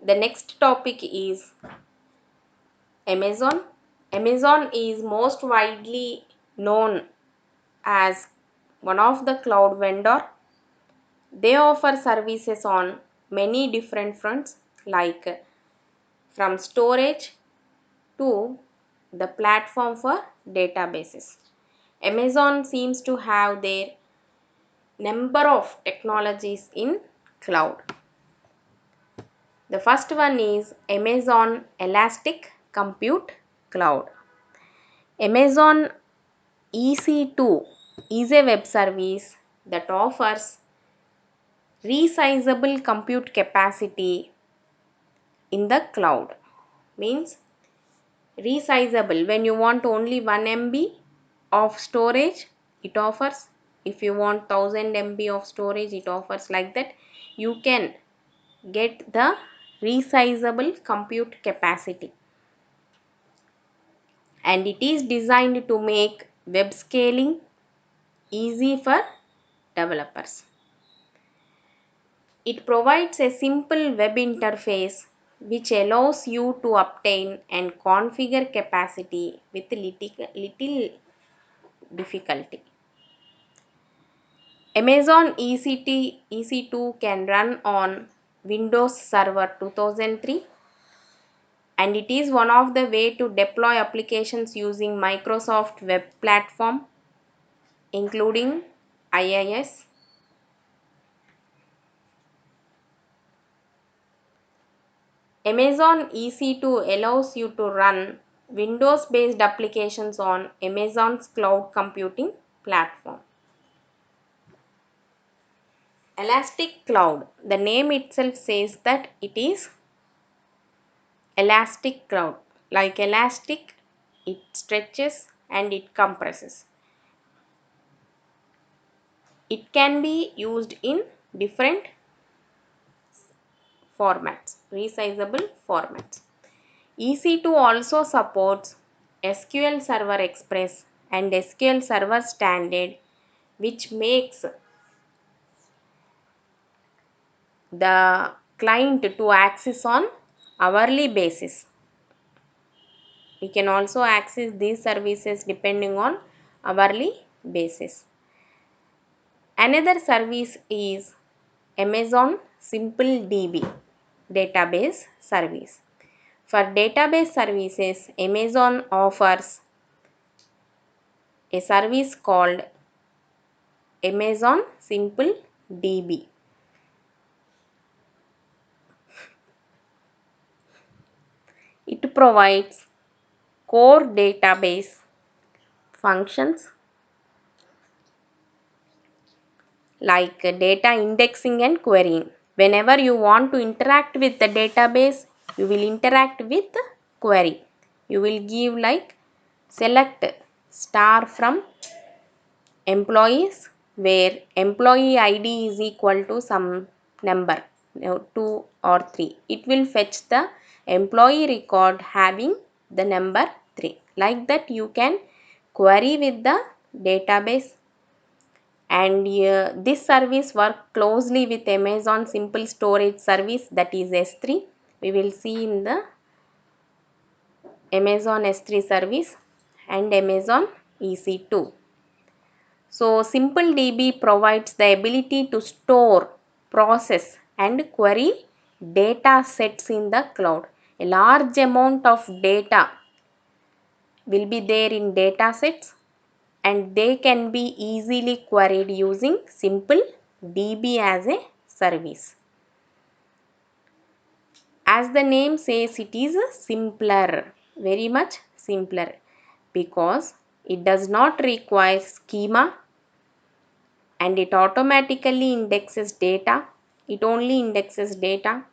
The next topic is Amazon. Amazon is most widely known as one of the cloud vendor. They offer services on many different fronts like from storage to the platform for databases. Amazon seems to have their number of technologies in cloud. The first one is Amazon Elastic Compute Cloud. Amazon EC2 is a web service that offers resizable compute capacity in the cloud. Means resizable, when you want only 1 MB of storage, it offers. If you want 1000 MB of storage, it offers. Like that you can get the resizable compute capacity, and it is designed to make web scaling easy for developers. It provides a simple web interface which allows you to obtain and configure capacity with little difficulty. Amazon EC2 can run on Windows Server 2003, and it is one of the way to deploy applications using Microsoft Web Platform including IIS. Amazon EC2 allows you to run Windows based applications on Amazon's cloud computing platform. Elastic Cloud. The name itself says that it is elastic cloud. Like elastic, it stretches and it compresses. It can be used in different formats, resizable formats. EC2 also supports SQL Server Express and SQL Server Standard, which makes the client to access on hourly basis. We can also access these services depending on hourly basis. Another service is Amazon SimpleDB database service. For database services, Amazon offers a service called Amazon SimpleDB. It provides core database functions like data indexing and querying. Whenever you want to interact with the database, you will interact with query. You will give like select star from employees, where employee ID is equal to some number, 2 or 3. It will fetch the employee record having the number 3. Like that you can query with the database, and this service work closely with Amazon Simple Storage Service, that is S3. We will see in the Amazon S3 service and Amazon EC2. So SimpleDB provides the ability to store, process and query data sets in the cloud. A large amount of data will be there in data sets, and they can be easily queried using SimpleDB as a service. As the name says, it is simpler, very much simpler, because it does not require schema and it automatically indexes data. It only indexes data.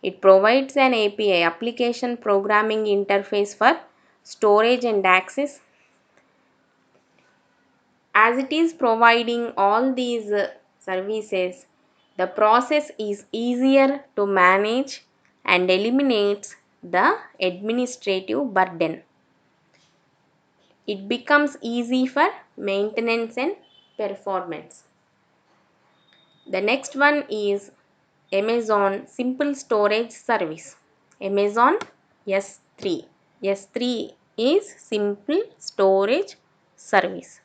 It provides an API, application programming interface, for storage and access. As it is providing all these services, the process is easier to manage and eliminates the administrative burden. It becomes easy for maintenance and performance. The next one is Amazon Simple Storage Service. Amazon S3. S3 is simple storage service.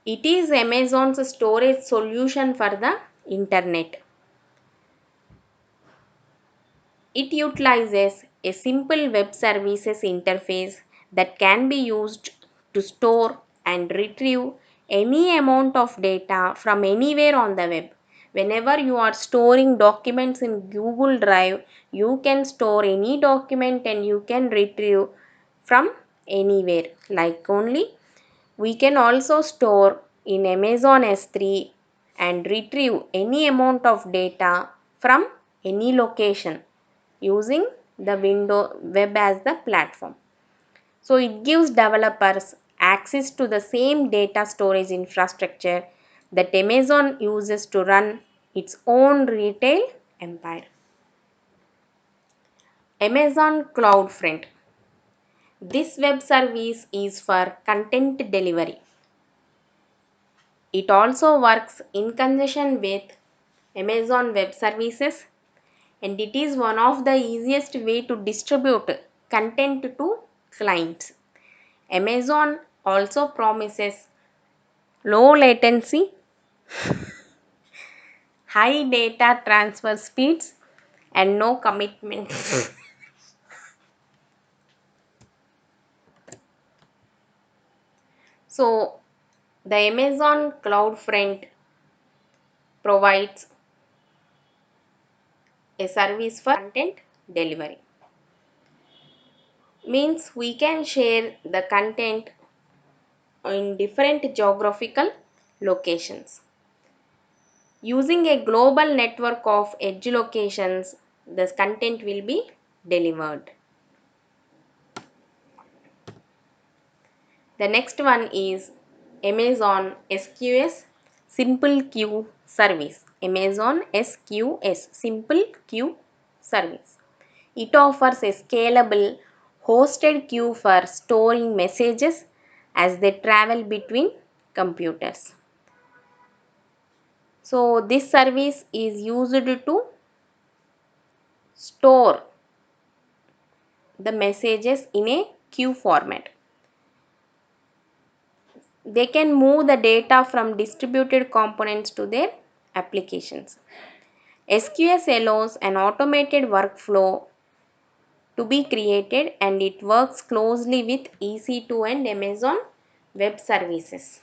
It is Amazon's storage solution for the internet. It utilizes a simple web services interface that can be used to store and retrieve any amount of data from anywhere on the web. Whenever you are storing documents in Google Drive, you can store any document and you can retrieve from anywhere. Like only we can also store in Amazon S3 and retrieve any amount of data from any location using the window web as the platform. So it gives developers access to the same data storage infrastructure that Amazon uses to run its own retail empire. Amazon CloudFront. This web service is for content delivery. It also works in conjunction with Amazon Web Services, and it is one of the easiest way to distribute content to clients. Amazon also promises low latency, high data transfer speeds, and no commitment. So, the Amazon CloudFront provides a service for content delivery. Means we can share the content in different geographical locations. Using a global network of edge locations, the content will be delivered. The next one is Amazon SQS Simple Queue Service. Amazon SQS Simple Queue Service. It offers a scalable hosted queue for storing messages as they travel between computers. So this service is used to store the messages in a queue format. They can move the data from distributed components to their applications. SQS allows an automated workflow to be created and it works closely with EC2 and Amazon Web Services.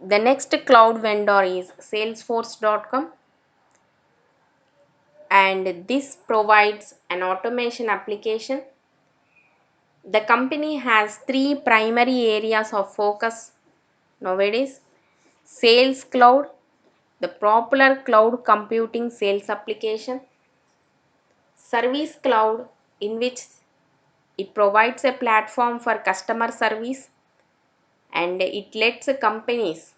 The next cloud vendor is Salesforce.com, and this provides an automation application. The company has three primary areas of focus nowadays: Sales Cloud, the popular cloud computing sales application; Service Cloud, in which it provides a platform for customer service and it lets companies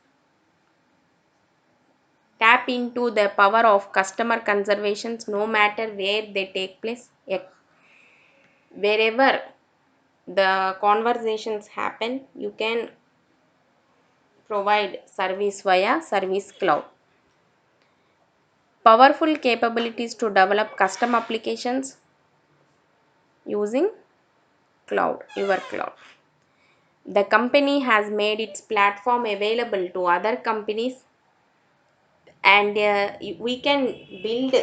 tap into the power of customer conservations no matter where they take place. Wherever the conversations happen, you can provide service via Service Cloud. Powerful capabilities to develop custom applications using your cloud. The company has made its platform available to other companies, and we can build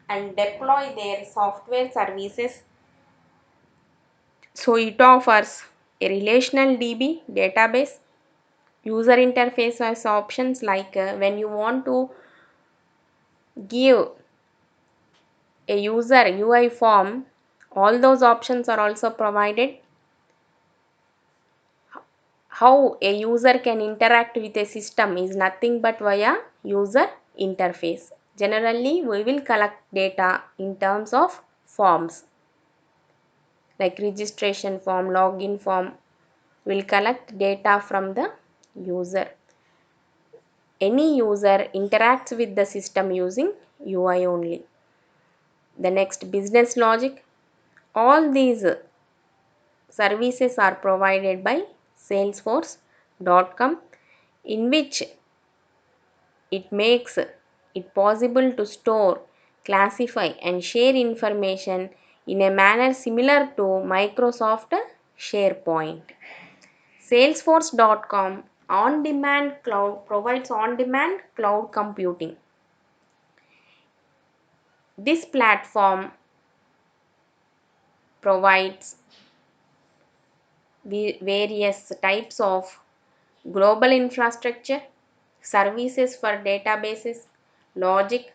and deploy their software services. So it offers a relational DB database, user interface as options like when you want to give a user UI form, all those options are also provided. How a user can interact with a system is nothing but via user interface. Generally, we will collect data in terms of forms like registration form, login form. Will collect data from the user. Any user interacts with the system using UI only. The next, business logic. All these services are provided by Salesforce.com, in which It makes it possible to store, classify, and share information in a manner similar to Microsoft SharePoint. Salesforce.com on-demand cloud provides on-demand cloud computing. This platform provides various types of global infrastructure, services for databases, logic,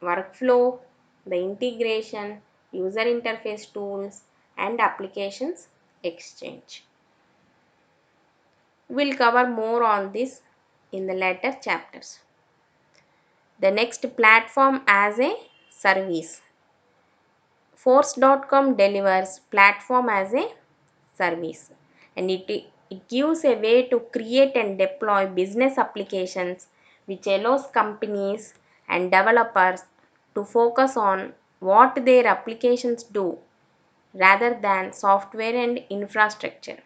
workflow, the integration, user interface tools, and applications exchange. We'll cover more on this in the later chapters. The next, platform as a service. Force.com delivers platform as a service, and it gives a way to create and deploy business applications which allows companies and developers to focus on what their applications do rather than software and infrastructure.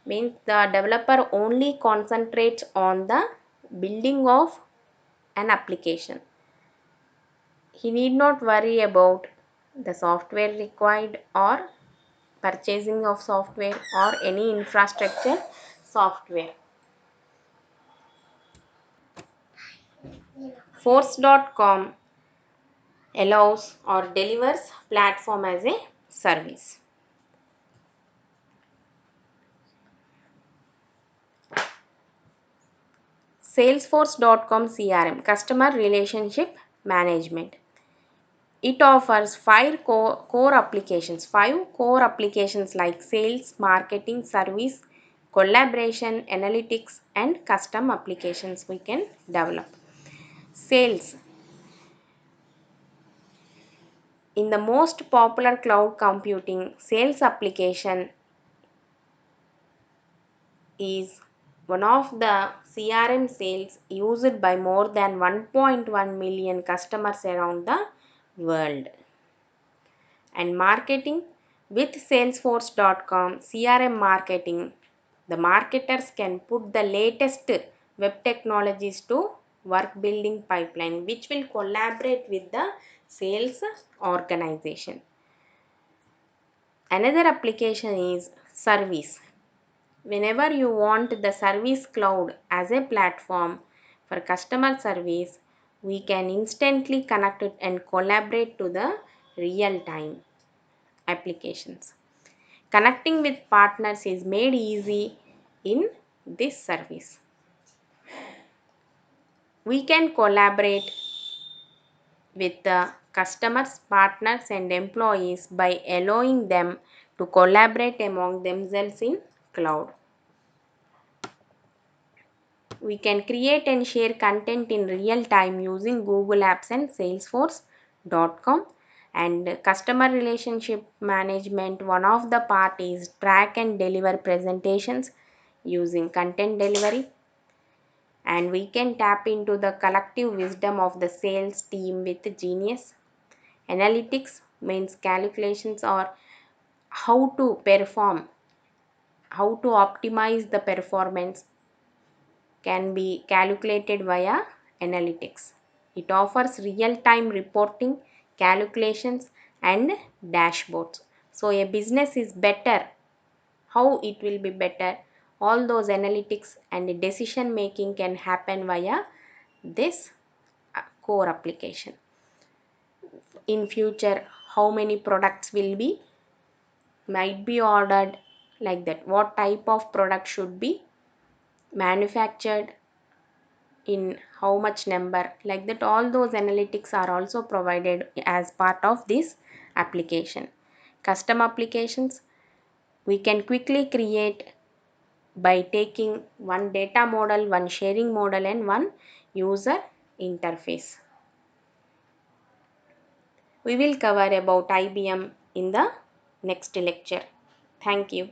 Means the developer only concentrates on the building of an application. He need not worry about the software required or purchasing of software or any infrastructure software. Force.com allows or delivers platform as a service. Salesforce.com CRM, Customer Relationship Management. It offers five core applications like sales, marketing, service, collaboration, analytics, and custom applications we can develop. Sales. In the most popular cloud computing, sales application is one of the CRM sales used by more than 1.1 million customers around the world. And marketing, with Salesforce.com CRM marketing, the marketers can put the latest web technologies to work building pipeline, which will collaborate with the sales organization. Another application is service. Whenever you want the service cloud as a platform for customer service, we can instantly connect it and collaborate to the real time applications. Connecting with partners is made easy in this service. We can collaborate with the customers, partners, and employees by allowing them to collaborate among themselves in cloud. We can create and share content in real time using Google Apps and Salesforce.com. And customer relationship management, one of the part is track and deliver presentations using content delivery. And we can tap into the collective wisdom of the sales team with Genius. Analytics means calculations or how to perform, how to optimize the performance can be calculated via analytics. It offers real-time reporting, calculations, and dashboards. So a business is better. How it will be better? All those analytics and decision making can happen via this core application. In future, how many products will be might be ordered, like that, what type of product should be manufactured in how much number, like that, all those analytics are also provided as part of this application. Custom applications we can quickly create by taking one data model, one sharing model, and one user interface. We will cover about IBM in the next lecture. Thank you.